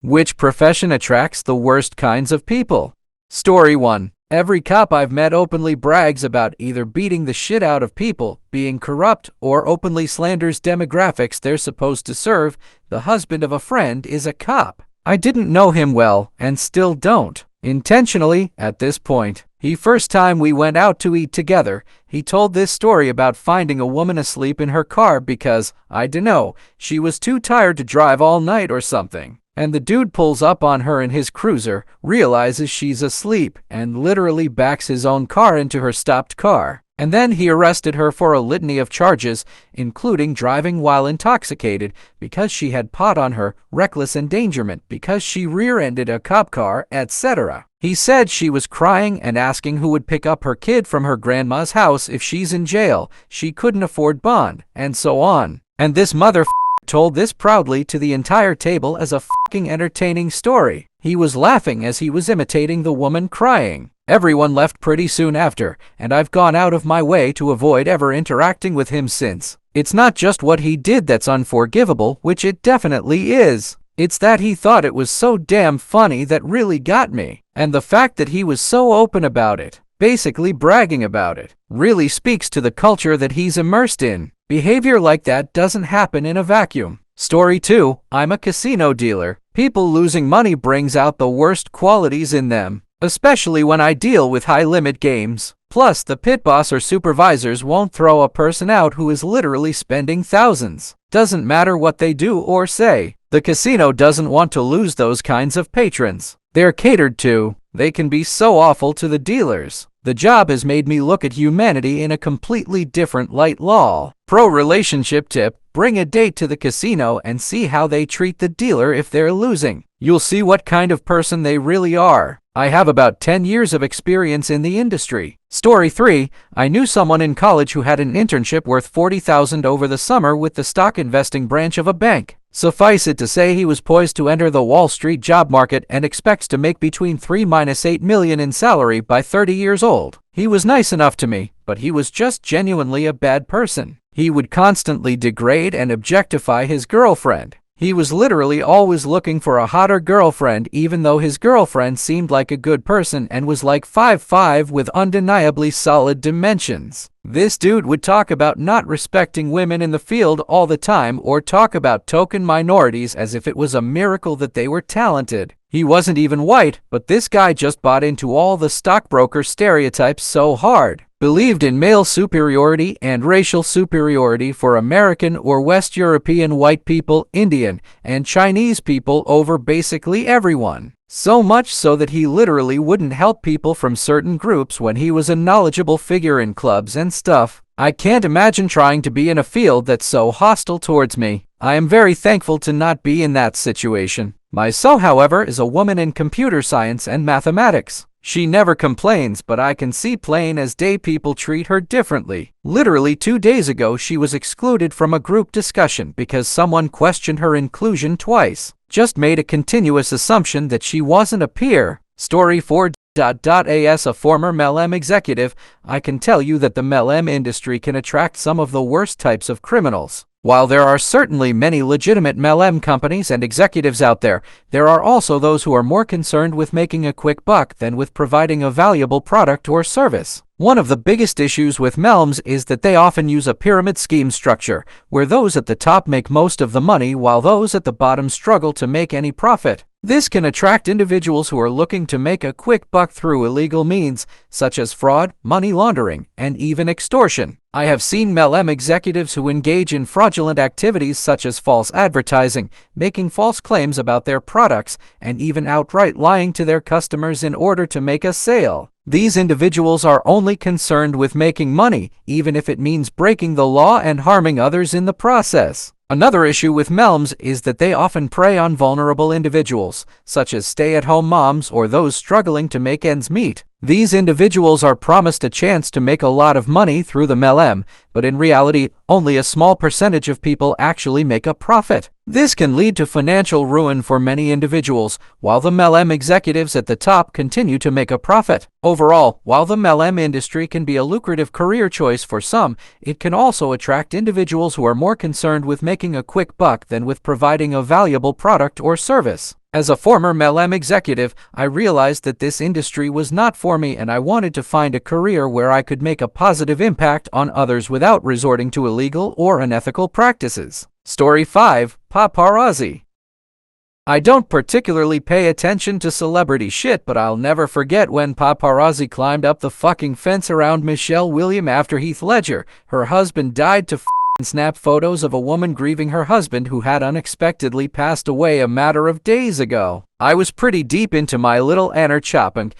Which profession attracts the worst kinds of people? Story 1. Every cop I've met openly brags about either beating the shit out of people, being corrupt, or openly slanders demographics they're supposed to serve. The husband of a friend is a cop. I didn't know him well, and still don't. Intentionally, at this point. First time we went out to eat together, he told this story about finding a woman asleep in her car because, I dunno, she was too tired to drive all night or something. And the dude pulls up on her in his cruiser, realizes she's asleep, and literally backs his own car into her stopped car. And then he arrested her for a litany of charges, including driving while intoxicated because she had pot on her, reckless endangerment because she rear-ended a cop car, etc. He said she was crying and asking who would pick up her kid from her grandma's house if she's in jail, she couldn't afford bond, and so on. And this motherfucker told this proudly to the entire table as a fucking entertaining story. He was laughing as he was imitating the woman crying. Everyone left pretty soon after, and I've gone out of my way to avoid ever interacting with him since. It's not just what he did that's unforgivable, which it definitely is. It's that he thought it was so damn funny that really got me. And the fact that he was so open about it, basically bragging about it, really speaks to the culture that he's immersed in. Behavior like that doesn't happen in a vacuum. Story 2. I'm a casino dealer. People losing money brings out the worst qualities in them, especially when I deal with high-limit games. Plus, the pit boss or supervisors won't throw a person out who is literally spending thousands. Doesn't matter what they do or say. The casino doesn't want to lose those kinds of patrons. They're catered to. They can be so awful to the dealers. The job has made me look at humanity in a completely different light. Lol. Pro relationship tip: bring a date to the casino and see how they treat the dealer if they're losing. You'll see what kind of person they really are. I have about 10 years of experience in the industry. Story 3. I knew someone in college who had an internship worth $40,000 over the summer with the stock investing branch of a bank. Suffice it to say he was poised to enter the Wall Street job market and expects to make between $3–8 million in salary by 30 years old. He was nice enough to me, but he was just genuinely a bad person. He would constantly degrade and objectify his girlfriend. He was literally always looking for a hotter girlfriend even though his girlfriend seemed like a good person and was like 5'5" with undeniably solid dimensions. This dude would talk about not respecting women in the field all the time or talk about token minorities as if it was a miracle that they were talented. He wasn't even white, but this guy just bought into all the stockbroker stereotypes so hard. Believed in male superiority and racial superiority for American or West European white people, Indian, and Chinese people over basically everyone. So much so that he literally wouldn't help people from certain groups when he was a knowledgeable figure in clubs and stuff. I can't imagine trying to be in a field that's so hostile towards me. I am very thankful to not be in that situation. My so, however, is a woman in computer science and mathematics. She never complains, but I can see plain as day people treat her differently. Literally 2 days ago she was excluded from a group discussion because someone questioned her inclusion twice. Just made a continuous assumption that she wasn't a peer. Story 4. As a former MLM executive, I can tell you that the MLM industry can attract some of the worst types of criminals. While there are certainly many legitimate MLM companies and executives out there, there are also those who are more concerned with making a quick buck than with providing a valuable product or service. One of the biggest issues with MLMs is that they often use a pyramid scheme structure, where those at the top make most of the money while those at the bottom struggle to make any profit. This can attract individuals who are looking to make a quick buck through illegal means, such as fraud, money laundering, and even extortion. I have seen MLM executives who engage in fraudulent activities such as false advertising, making false claims about their products, and even outright lying to their customers in order to make a sale. These individuals are only concerned with making money, even if it means breaking the law and harming others in the process. Another issue with MLMs is that they often prey on vulnerable individuals, such as stay-at-home moms or those struggling to make ends meet. These individuals are promised a chance to make a lot of money through the MLM, but in reality, only a small percentage of people actually make a profit. This can lead to financial ruin for many individuals, while the MLM executives at the top continue to make a profit. Overall, while the MLM industry can be a lucrative career choice for some, it can also attract individuals who are more concerned with making a quick buck than with providing a valuable product or service. As a former MLM executive, I realized that this industry was not for me and I wanted to find a career where I could make a positive impact on others without resorting to illegal or unethical practices. Story 5. Paparazzi. I don't particularly pay attention to celebrity shit, but I'll never forget when paparazzi climbed up the fucking fence around Michelle Williams after Heath Ledger, her husband, died to snap photos of a woman grieving her husband who had unexpectedly passed away a matter of days ago. I was pretty deep into my little Anner chopping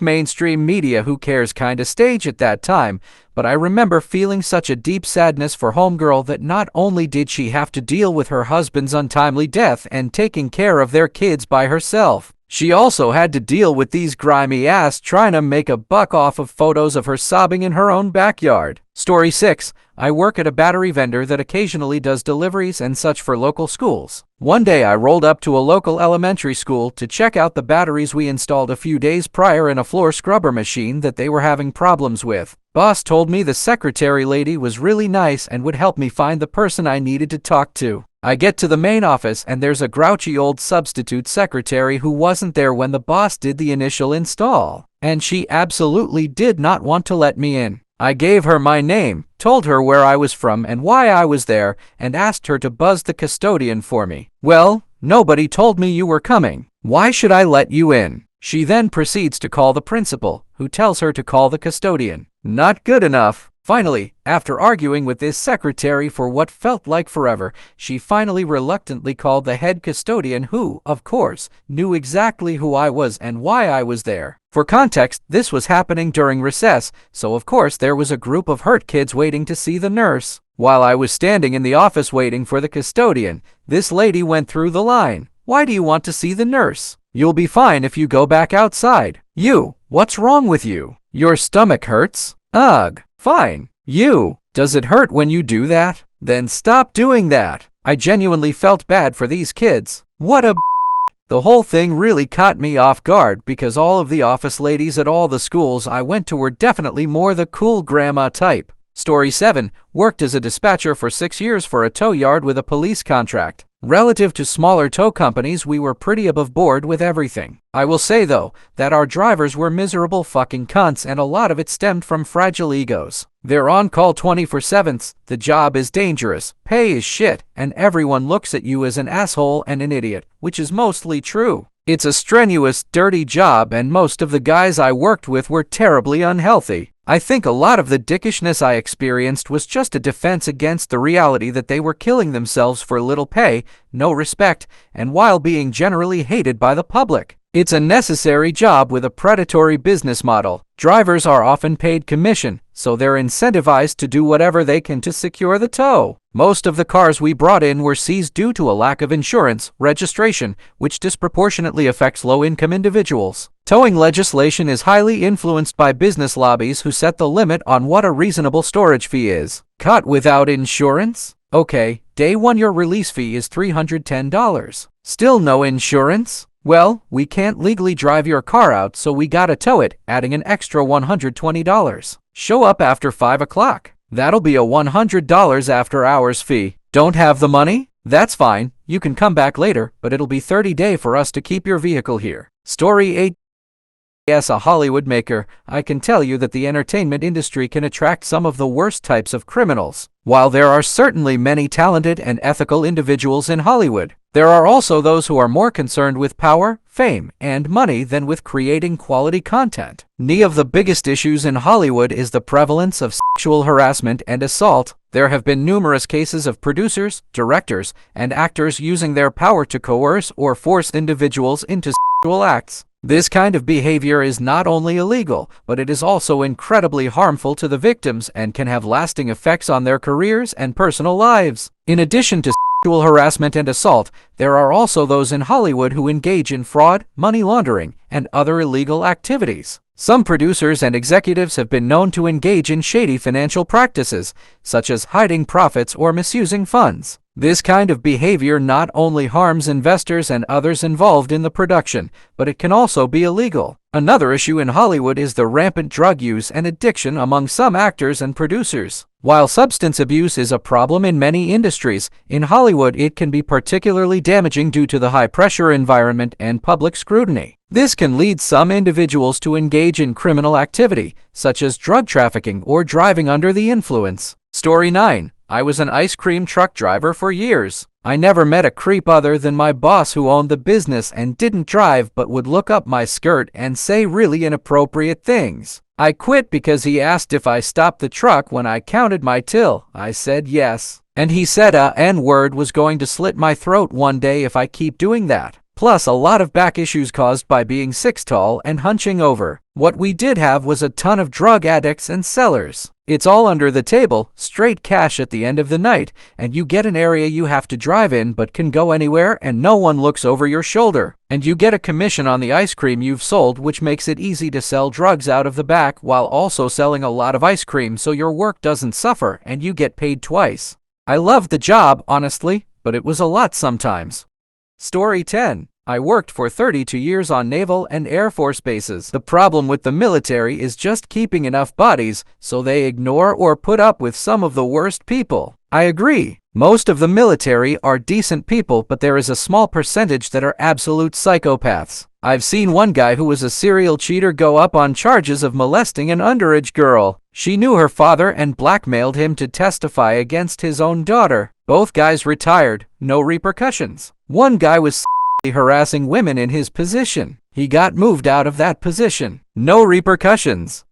mainstream media who cares kinda stage at that time, but I remember feeling such a deep sadness for homegirl that not only did she have to deal with her husband's untimely death and taking care of their kids by herself, she also had to deal with these grimy ass trying to make a buck off of photos of her sobbing in her own backyard. Story 6. I work at a battery vendor that occasionally does deliveries and such for local schools. One day I rolled up to a local elementary school to check out the batteries we installed a few days prior in a floor scrubber machine that they were having problems with. Boss told me the secretary lady was really nice and would help me find the person I needed to talk to. I get to the main office and there's a grouchy old substitute secretary who wasn't there when the boss did the initial install, and she absolutely did not want to let me in. I gave her my name, told her where I was from and why I was there, and asked her to buzz the custodian for me. Well, nobody told me you were coming. Why should I let you in? She then proceeds to call the principal, who tells her to call the custodian. Not good enough. Finally, after arguing with this secretary for what felt like forever, she finally reluctantly called the head custodian who, of course, knew exactly who I was and why I was there. For context, this was happening during recess, so of course there was a group of hurt kids waiting to see the nurse. While I was standing in the office waiting for the custodian, this lady went through the line. Why do you want to see the nurse? You'll be fine if you go back outside. You, what's wrong with you? Your stomach hurts? Ugh. Fine. You, does it hurt when you do that? Then stop doing that. I genuinely felt bad for these kids. What a The whole thing really caught me off guard because all of the office ladies at all the schools I went to were definitely more the cool grandma type. Story 7. Worked as a dispatcher for 6 years for a tow yard with a police contract. Relative to smaller tow companies, we were pretty above board with everything. I will say though, that our drivers were miserable fucking cunts and a lot of it stemmed from fragile egos. They're on call 24/7, the job is dangerous, pay is shit, and everyone looks at you as an asshole and an idiot, which is mostly true. It's a strenuous, dirty job and most of the guys I worked with were terribly unhealthy. I think a lot of the dickishness I experienced was just a defense against the reality that they were killing themselves for little pay, no respect, and while being generally hated by the public. It's a necessary job with a predatory business model. Drivers are often paid commission, so they're incentivized to do whatever they can to secure the tow. Most of the cars we brought in were seized due to a lack of insurance registration, which disproportionately affects low-income individuals. Towing legislation is highly influenced by business lobbies who set the limit on what a reasonable storage fee is. Caught without insurance? Okay, day 1 your release fee is $310. Still no insurance? Well, we can't legally drive your car out, so we gotta tow it, adding an extra $120. Show up after 5 o'clock. That'll be a $100 after hours fee. Don't have the money? That's fine. You can come back later, but it'll be 30 days for us to keep your vehicle here. Story 8. As a Hollywood maker, I can tell you that the entertainment industry can attract some of the worst types of criminals. While there are certainly many talented and ethical individuals in Hollywood, there are also those who are more concerned with power, fame, and money than with creating quality content. One of the biggest issues in Hollywood is the prevalence of sexual harassment and assault. There have been numerous cases of producers, directors, and actors using their power to coerce or force individuals into sexual acts. This kind of behavior is not only illegal, but it is also incredibly harmful to the victims and can have lasting effects on their careers and personal lives. In addition to sexual harassment and assault, there are also those in Hollywood who engage in fraud, money laundering, and other illegal activities. Some producers and executives have been known to engage in shady financial practices, such as hiding profits or misusing funds. This kind of behavior not only harms investors and others involved in the production, but it can also be illegal. Another issue in Hollywood is the rampant drug use and addiction among some actors and producers. While substance abuse is a problem in many industries, in Hollywood it can be particularly damaging due to the high-pressure environment and public scrutiny. This can lead some individuals to engage in criminal activity, such as drug trafficking or driving under the influence. Story 9. I was an ice cream truck driver for years. I never met a creep other than my boss who owned the business and didn't drive but would look up my skirt and say really inappropriate things. I quit because he asked if I stopped the truck when I counted my till. I said yes. And he said a N-word was going to slit my throat one day if I keep doing that. Plus a lot of back issues caused by being 6 tall and hunching over. What we did have was a ton of drug addicts and sellers. It's all under the table, straight cash at the end of the night, and you get an area you have to drive in but can go anywhere and no one looks over your shoulder. And you get a commission on the ice cream you've sold, which makes it easy to sell drugs out of the back while also selling a lot of ice cream so your work doesn't suffer and you get paid twice. I loved the job, honestly, but it was a lot sometimes. Story 10. I worked for 32 years on naval and air force bases. The problem with the military is just keeping enough bodies, so they ignore or put up with some of the worst people. I agree. Most of the military are decent people, but there is a small percentage that are absolute psychopaths. I've seen one guy who was a serial cheater go up on charges of molesting an underage girl. She knew her father and blackmailed him to testify against his own daughter. Both guys retired, no repercussions. One guy was harassing women in his position. He got moved out of that position. No repercussions.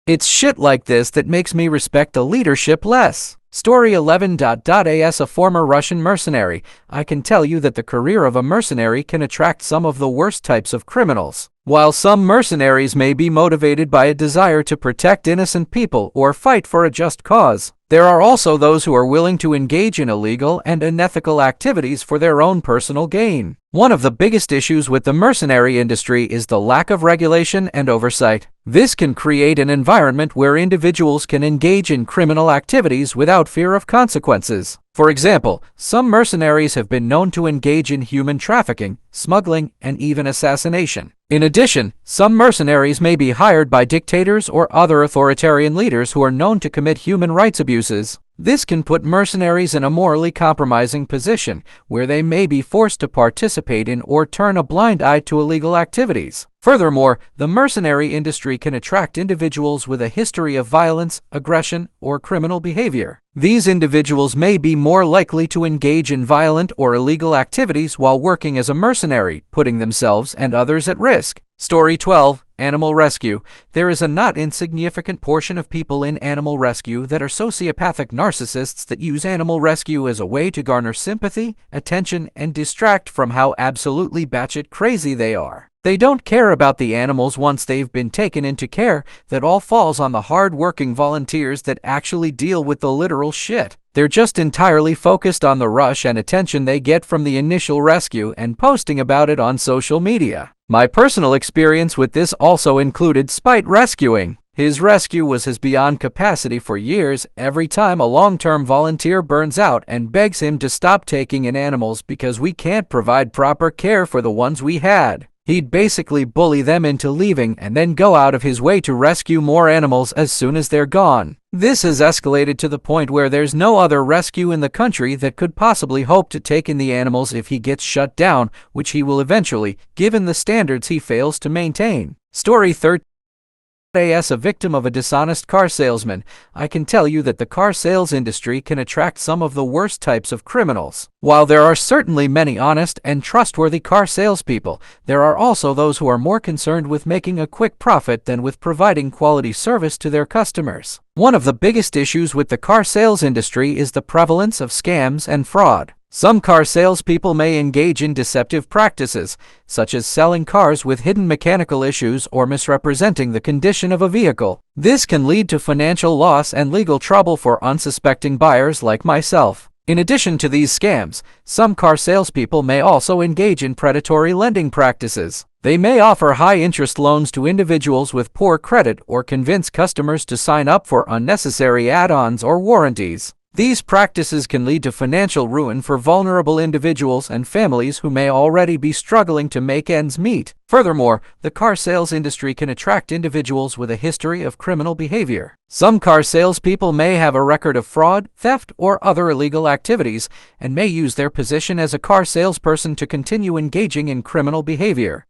It's shit like this that makes me respect the leadership less. Story 11. As a former Russian mercenary, I can tell you that the career of a mercenary can attract some of the worst types of criminals. While some mercenaries may be motivated by a desire to protect innocent people or fight for a just cause, there are also those who are willing to engage in illegal and unethical activities for their own personal gain. One of the biggest issues with the mercenary industry is the lack of regulation and oversight. This can create an environment where individuals can engage in criminal activities without fear of consequences. For example, some mercenaries have been known to engage in human trafficking, smuggling, and even assassination. In addition, some mercenaries may be hired by dictators or other authoritarian leaders who are known to commit human rights abuses. This can put mercenaries in a morally compromising position, where they may be forced to participate in or turn a blind eye to illegal activities. Furthermore, the mercenary industry can attract individuals with a history of violence, aggression, or criminal behavior. These individuals may be more likely to engage in violent or illegal activities while working as a mercenary, putting themselves and others at risk. Story 12. Animal rescue. There is a not insignificant portion of people in animal rescue that are sociopathic narcissists that use animal rescue as a way to garner sympathy, attention, and distract from how absolutely batshit crazy they are. They don't care about the animals once they've been taken into care. That all falls on the hard-working volunteers that actually deal with the literal shit. They're just entirely focused on the rush and attention they get from the initial rescue and posting about it on social media. My personal experience with this also included Spite rescuing. His rescue was his beyond capacity for years. Every time a long-term volunteer burns out and begs him to stop taking in animals because we can't provide proper care for the ones we had, he'd basically bully them into leaving and then go out of his way to rescue more animals as soon as they're gone. This has escalated to the point where there's no other rescue in the country that could possibly hope to take in the animals if he gets shut down, which he will eventually, given the standards he fails to maintain. Story 13. As a victim of a dishonest car salesman, I can tell you that the car sales industry can attract some of the worst types of criminals. While there are certainly many honest and trustworthy car salespeople, there are also those who are more concerned with making a quick profit than with providing quality service to their customers. One of the biggest issues with the car sales industry is the prevalence of scams and fraud. Some car salespeople may engage in deceptive practices, such as selling cars with hidden mechanical issues or misrepresenting the condition of a vehicle. This can lead to financial loss and legal trouble for unsuspecting buyers like myself. In addition to these scams, some car salespeople may also engage in predatory lending practices. They may offer high-interest loans to individuals with poor credit or convince customers to sign up for unnecessary add-ons or warranties. These practices can lead to financial ruin for vulnerable individuals and families who may already be struggling to make ends meet. Furthermore, the car sales industry can attract individuals with a history of criminal behavior. Some car salespeople may have a record of fraud, theft, or other illegal activities, and may use their position as a car salesperson to continue engaging in criminal behavior.